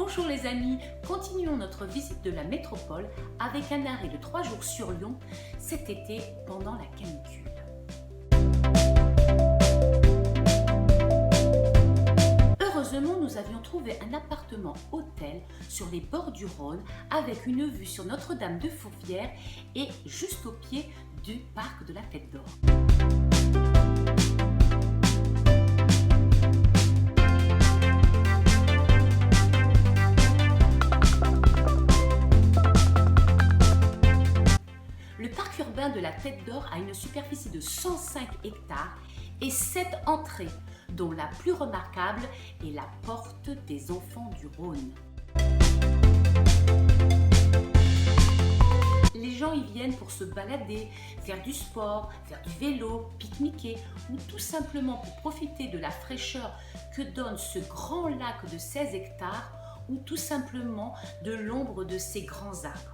Bonjour les amis, continuons notre visite de la métropole avec un arrêt de 3 jours sur Lyon cet été pendant la canicule. Heureusement, nous avions trouvé un appartement hôtel sur les bords du Rhône avec une vue sur Notre-Dame de Fourvière et juste au pied du parc de la Tête d'Or. Le parc urbain de la Tête d'Or a une superficie de 105 hectares et 7 entrées, dont la plus remarquable est la porte des enfants du Rhône. Les gens y viennent pour se balader, faire du sport, faire du vélo, pique-niquer ou tout simplement pour profiter de la fraîcheur que donne ce grand lac de 16 hectares ou tout simplement de l'ombre de ces grands arbres.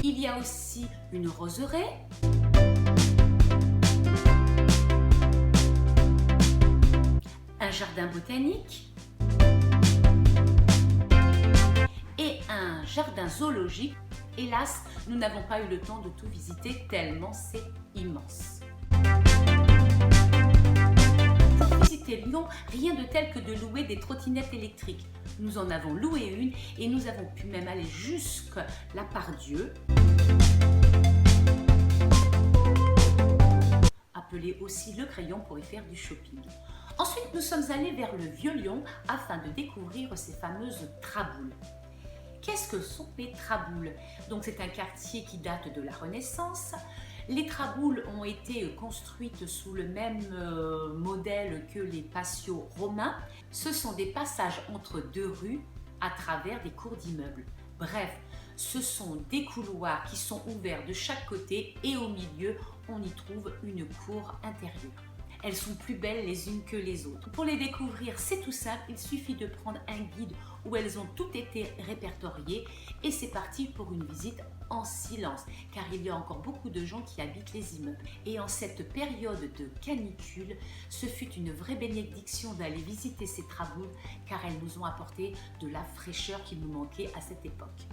Il y a aussi une roseraie, un jardin botanique et un jardin zoologique. Hélas, nous n'avons pas eu le temps de tout visiter tellement c'est immense. Pour visiter Lyon, rien de tel que de louer des trottinettes électriques. Nous en avons loué une et nous avons pu même aller jusqu'à la Part-Dieu, appelé aussi le Crayon, pour y faire du shopping. Ensuite, nous sommes allés vers le Vieux-Lyon afin de découvrir ces fameuses traboules. Qu'est-ce que sont les traboules? Donc, c'est un quartier qui date de la Renaissance. Les traboules ont été construites sous le même modèle que les patios romains. Ce sont des passages entre deux rues à travers des cours d'immeubles. Bref, ce sont des couloirs qui sont ouverts de chaque côté et au milieu, on y trouve une cour intérieure. Elles sont plus belles les unes que les autres. Pour les découvrir, c'est tout simple, il suffit de prendre un guide où elles ont toutes été répertoriées et c'est parti pour une visite en silence, car il y a encore beaucoup de gens qui habitent les immeubles. Et en cette période de canicule, ce fut une vraie bénédiction d'aller visiter ces traboules, car elles nous ont apporté de la fraîcheur qui nous manquait à cette époque.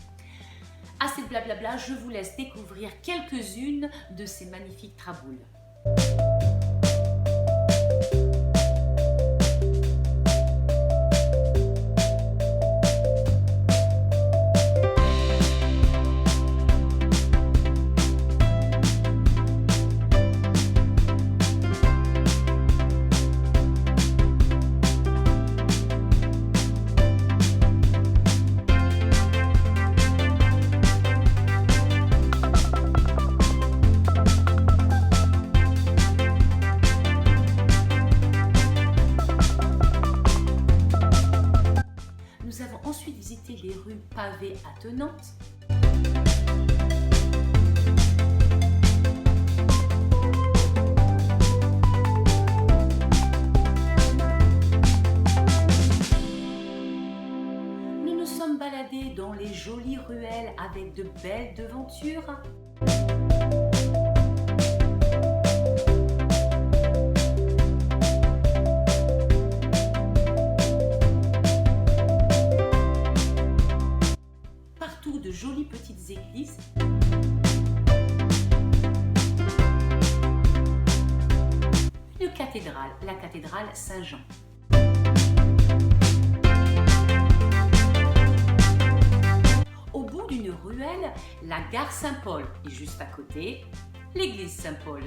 Assez de blablabla, je vous laisse découvrir quelques-unes de ces magnifiques traboules. Nous avons ensuite visité les rues pavées attenantes. Nous nous sommes baladés dans les jolies ruelles avec de belles devantures. De jolies petites églises. Une cathédrale, la cathédrale Saint-Jean. Au bout d'une ruelle, la gare Saint-Paul et juste à côté, l'église Saint-Paul.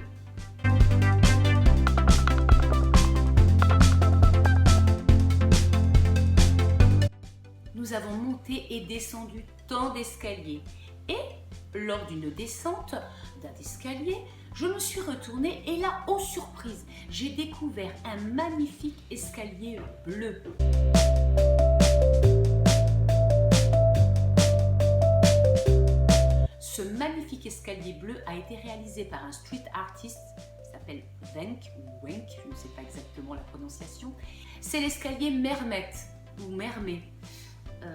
Nous avons monté et descendu tant d'escaliers et lors d'une descente d'un escalier, je me suis retournée et là, oh surprise, j'ai découvert un magnifique escalier bleu. Ce magnifique escalier bleu a été réalisé par un street artist qui s'appelle Wenk, ou Wenk, je ne sais pas exactement la prononciation. C'est l'escalier Mermet ou Mermet.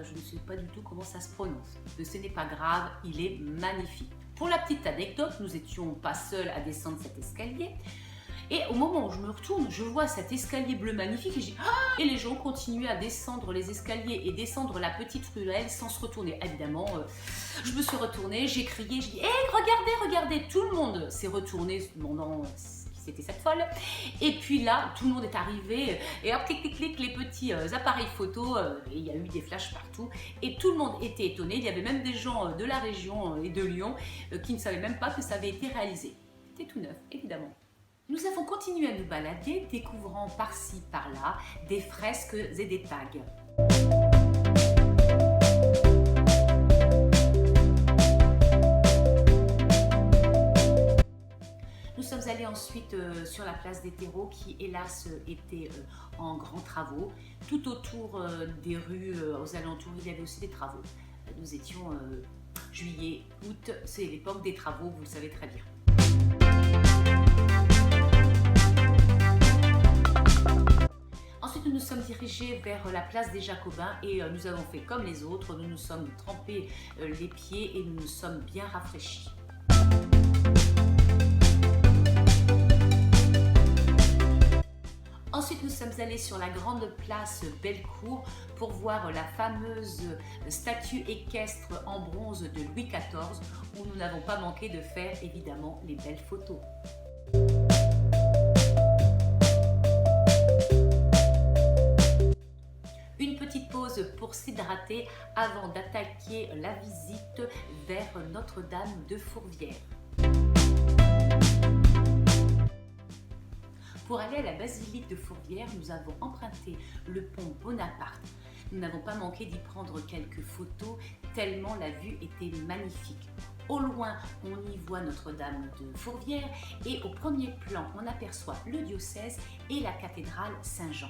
Je ne sais pas du tout comment ça se prononce. Mais ce n'est pas grave, il est magnifique. Pour la petite anecdote, nous n'étions pas seuls à descendre cet escalier. Et au moment où je me retourne, je vois cet escalier bleu magnifique et je dis ah! Et les gens continuaient à descendre les escaliers et descendre la petite ruelle sans se retourner. Évidemment, je me suis retournée, j'ai crié, j'ai dit hey, regardez, regardez, tout le monde s'est retourné se demandant c'était cette folle. Et puis là, tout le monde est arrivé et hop, clic, clic, clic, les petits appareils photo, et il y a eu des flashs partout et tout le monde était étonné. Il y avait même des gens de la région et de Lyon qui ne savaient même pas que ça avait été réalisé. C'était tout neuf, évidemment. Nous avons continué à nous balader, découvrant par-ci, par-là, des fresques et des tags. Nous sommes allés ensuite sur la place des terreaux qui, hélas, était en grands travaux. Tout autour des rues, aux alentours, il y avait aussi des travaux. Nous étions juillet, août, c'est l'époque des travaux, vous le savez très bien. Ensuite, nous nous sommes dirigés vers la place des Jacobins et nous avons fait comme les autres. Nous nous sommes trempés les pieds et nous nous sommes bien rafraîchis. Ensuite, nous sommes allés sur la grande place Bellecour pour voir la fameuse statue équestre en bronze de Louis XIV où nous n'avons pas manqué de faire évidemment les belles photos. Une petite pause pour s'hydrater avant d'attaquer la visite vers Notre-Dame de Fourvière. Pour aller à la basilique de Fourvière, nous avons emprunté le pont Bonaparte. Nous n'avons pas manqué d'y prendre quelques photos tellement la vue était magnifique. Au loin, on y voit Notre-Dame de Fourvière et au premier plan, on aperçoit le diocèse et la cathédrale Saint-Jean.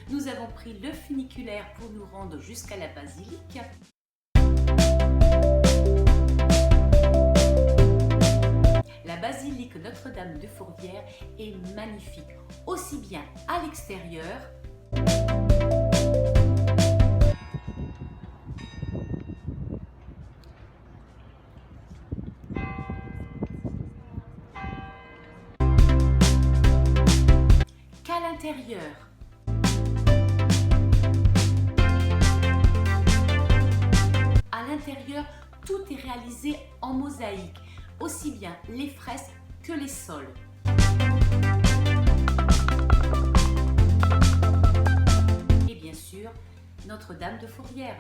Nous avons pris le funiculaire pour nous rendre jusqu'à la basilique. La basilique Notre-Dame de Fourvière est magnifique, aussi bien à l'extérieur qu'à l'intérieur. À l'intérieur, tout est réalisé en mosaïque, aussi bien les fresques que les sols. Et bien sûr, Notre-Dame de Fourvière.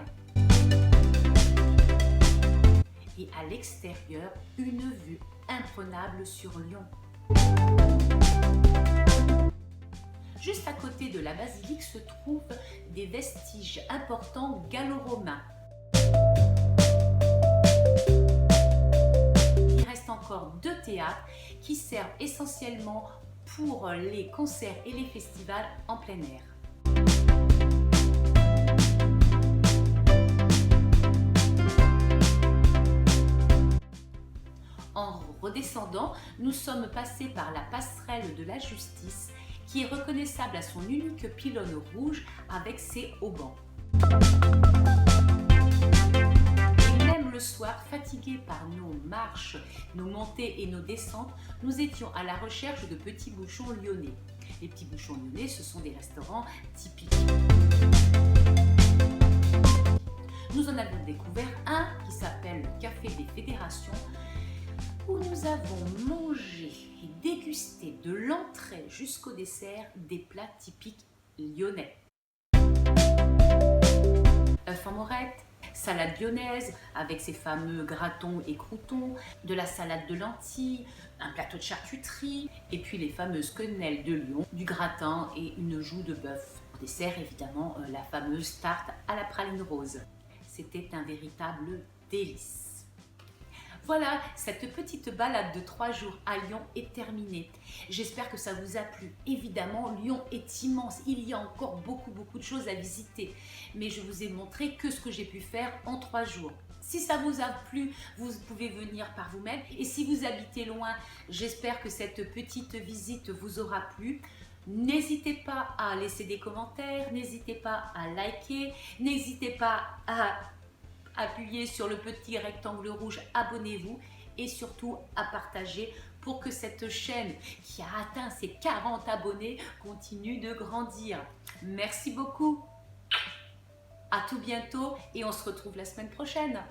Et à l'extérieur, une vue imprenable sur Lyon. Juste à côté de la basilique se trouvent des vestiges importants gallo-romains. Il reste encore 2 théâtres qui servent essentiellement pour les concerts et les festivals en plein air. En redescendant, nous sommes passés par la passerelle de la Justice qui est reconnaissable à son unique pylône rouge avec ses haubans. Et même le soir, fatigués par nos marches, nos montées et nos descentes, nous étions à la recherche de petits bouchons lyonnais. Les petits bouchons lyonnais, ce sont des restaurants typiques. Nous en avons découvert un qui s'appelle le Café des Fédérations, où nous avons mangé et dégusté de l'entrée jusqu'au dessert des plats typiques lyonnais. Œufs en morette, salade lyonnaise avec ses fameux gratons et croûtons, de la salade de lentilles, un plateau de charcuterie et puis les fameuses quenelles de Lyon, du gratin et une joue de bœuf. Au dessert, évidemment, la fameuse tarte à la praline rose. C'était un véritable délice. Voilà, cette petite balade de 3 jours à Lyon est terminée. J'espère que ça vous a plu. Évidemment, Lyon est immense. Il y a encore beaucoup de choses à visiter. Mais je vous ai montré que ce que j'ai pu faire en 3 jours. Si ça vous a plu, vous pouvez venir par vous-même. Et si vous habitez loin, j'espère que cette petite visite vous aura plu. N'hésitez pas à laisser des commentaires, n'hésitez pas à liker, n'hésitez pas à appuyer sur le petit rectangle rouge, abonnez-vous et surtout à partager pour que cette chaîne qui a atteint ses 40 abonnés continue de grandir. Merci beaucoup, à tout bientôt et on se retrouve la semaine prochaine.